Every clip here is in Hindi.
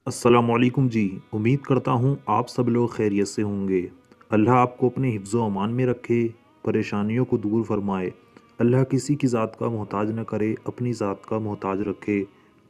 अस्सलामुअलैकुम जी। उम्मीद करता हूँ आप सब लोग खैरियत से होंगे। अल्लाह आपको अपने हिफ्ज़ व अमान में रखे, परेशानियों को दूर फरमाए। अल्लाह किसी की ज़ात का मोहताज न करे, अपनी ज़ात का मोहताज रखे।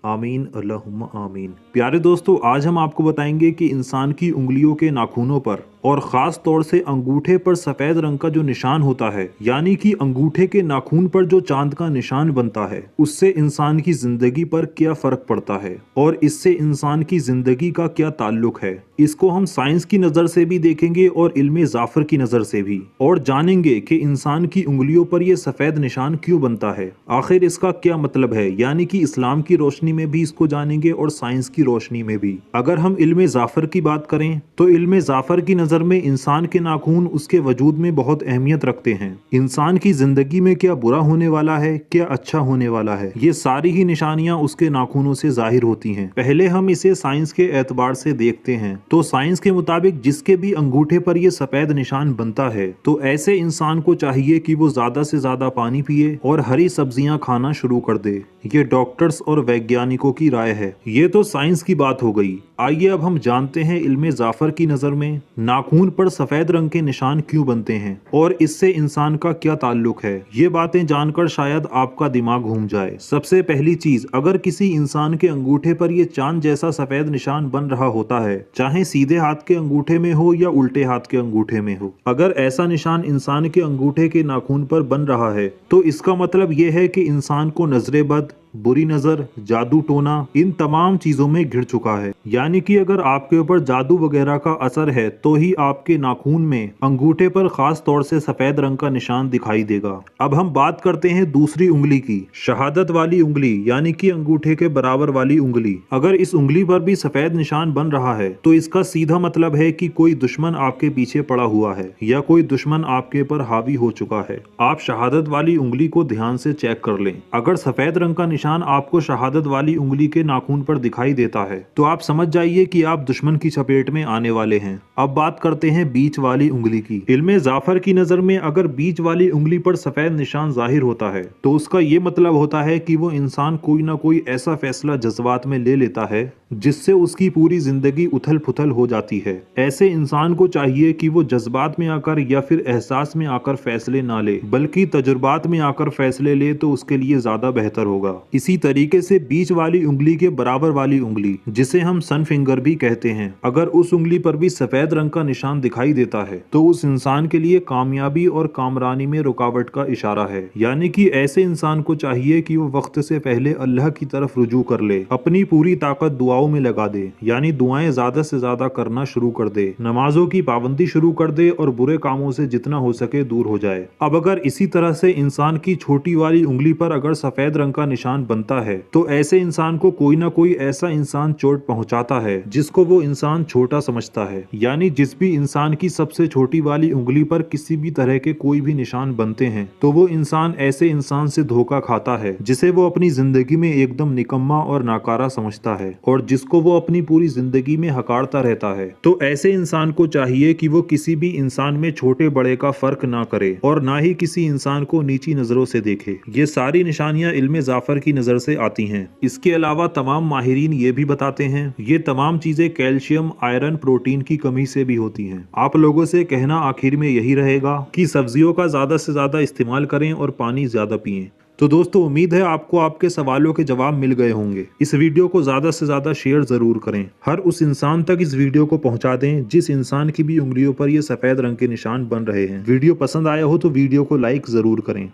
आमीन अल्लाहुम्मा आमीन। प्यारे दोस्तों, आज हम आपको बताएंगे कि इंसान की उंगलियों के नाखूनों पर और ख़ास तौर से अंगूठे पर सफ़ेद रंग का जो निशान होता है, यानी कि अंगूठे के नाखून पर जो चांद का निशान बनता है, उससे इंसान की ज़िंदगी पर क्या फ़र्क पड़ता है और इससे इंसान की ज़िंदगी का क्या ताल्लुक है। इसको हम साइंस की नज़र से भी देखेंगे और इल्मे ज़ाफ़र की नज़र से भी, और जानेंगे कि इंसान की उंगलियों पर यह सफ़ेद निशान क्यों बनता है, आखिर इसका क्या मतलब है। यानी कि इस्लाम की रोशनी में भी इसको जानेंगे और साइंस की रोशनी में भी। अगर हम इल्मे ज़ाफ़र की बात करें तो इल्मे ज़ाफ़र की नज़र में इंसान के नाखून उसके वजूद में बहुत अहमियत रखते हैं। इंसान की ज़िंदगी में क्या बुरा होने वाला है, क्या अच्छा होने वाला है, ये सारी ही निशानियां उसके नाखूनों से जाहिर होती हैं। पहले हम इसे साइंस के एतबार से देखते हैं तो साइंस के मुताबिक जिसके भी अंगूठे पर ये सफ़ेद निशान बनता है तो ऐसे इंसान को चाहिए कि वो ज़्यादा से ज़्यादा पानी पिए और हरी सब्जियां खाना शुरू कर दे। ये डॉक्टर्स और वैज्ञानिकों की राय है। ये तो साइंस की बात हो गई। आइए अब हम जानते हैं इल्मे ज़ाफ़र की नज़र में नाखून पर सफ़ेद रंग के निशान क्यों बनते हैं और इससे इंसान का क्या ताल्लुक है। ये बातें जानकर शायद आपका दिमाग घूम जाए। सबसे पहली चीज, अगर किसी इंसान के अंगूठे पर ये चांद जैसा सफ़ेद निशान बन रहा होता है, चाहे सीधे हाथ के अंगूठे में हो या उल्टे हाथ के अंगूठे में हो, अगर ऐसा निशान इंसान के अंगूठे के नाखून पर बन रहा है तो इसका मतलब ये है कि इंसान को नजरे बद, बुरी नजर, जादू टोना, इन तमाम चीजों में घिर चुका है। यानी कि अगर आपके ऊपर जादू वगैरह का असर है तो ही आपके नाखून में अंगूठे पर खास तौर से सफेद रंग का निशान दिखाई देगा। अब हम बात करते हैं दूसरी उंगली की, शहादत वाली उंगली, यानी कि अंगूठे के बराबर वाली उंगली। अगर इस उंगली पर भी सफेद निशान बन रहा है तो इसका सीधा मतलब है कि कोई दुश्मन आपके पीछे पड़ा हुआ है या कोई दुश्मन आपके पर हावी हो चुका है। आप शहादत वाली उंगली को ध्यान से चेक कर लें। अगर सफेद रंग का निशान आपको शहादत वाली उंगली के नाखून पर दिखाई देता है तो आप समझ जाइए कि आप दुश्मन की चपेट में आने वाले हैं। अब बात करते हैं बीच वाली उंगली की। इल्मे ज़ाफ़र की नजर में अगर बीच वाली उंगली पर सफेद निशान जाहिर होता है तो उसका ये मतलब होता है कि वो इंसान कोई ना कोई ऐसा फैसला जज्बात में ले लेता है जिससे उसकी पूरी जिंदगी उथल पुथल हो जाती है। ऐसे इंसान को चाहिए कि वो जज्बात में आकर या फिर एहसास में आकर फैसले ना ले, बल्कि तजुर्बात में आकर फैसले ले तो उसके लिए ज्यादा बेहतर होगा। इसी तरीके से बीच वाली उंगली के बराबर वाली उंगली, जिसे हम सन फिंगर भी कहते हैं, अगर उस उंगली पर भी सफेद रंग का निशान दिखाई देता है तो उस इंसान के लिए कामयाबी और कामरानी में रुकावट का इशारा है। यानी कि ऐसे इंसान को चाहिए कि वो वक्त से पहले अल्लाह की तरफ रुजू कर ले, अपनी पूरी ताकत दुआओं में लगा दे, यानी दुआएं ज्यादा से ज्यादा करना शुरू कर दे, नमाजों की पाबंदी शुरू कर दे और बुरे कामों से जितना हो सके दूर हो जाए। अब अगर इसी तरह से इंसान की छोटी वाली उंगली पर अगर सफेद रंग का निशान बनता है तो ऐसे इंसान को कोई ना कोई ऐसा इंसान चोट पहुंचाता है जिसको वो इंसान छोटा समझता है। यानी जिस भी इंसान की सबसे छोटी वाली उंगली पर किसी भी तरह के कोई भी निशान बनते हैं तो वो इंसान ऐसे इंसान से धोखा खाता है जिसे वो अपनी जिंदगी में एकदम निकम्मा और नाकारा समझता है और जिसको वो अपनी पूरी जिंदगी में हकारता रहता है। तो ऐसे इंसान को चाहिए कि वो किसी भी इंसान में छोटे बड़े का फर्क ना करे और ना ही किसी इंसान को नीची नजरों से देखे। ये सारी निशानियां इल्मे ज़ाफ़र की नजर से आती हैं। इसके अलावा तमाम माहिरीन ये भी बताते हैं ये तमाम चीजें कैल्शियम, आयरन, प्रोटीन की कमी से भी होती हैं। आप लोगों से कहना आखिर में यही रहेगा कि सब्जियों का ज्यादा से ज्यादा इस्तेमाल करें और पानी ज्यादा पिएं। तो दोस्तों, उम्मीद है आपको आपके सवालों के जवाब मिल गए होंगे। इस वीडियो को ज्यादा से ज्यादा शेयर जरूर करें। हर उस इंसान तक इस वीडियो को पहुंचा दें जिस इंसान की भी उंगलियों पर ये सफेद रंग के निशान बन रहे हैं। वीडियो पसंद आया हो तो वीडियो को लाइक जरूर करें।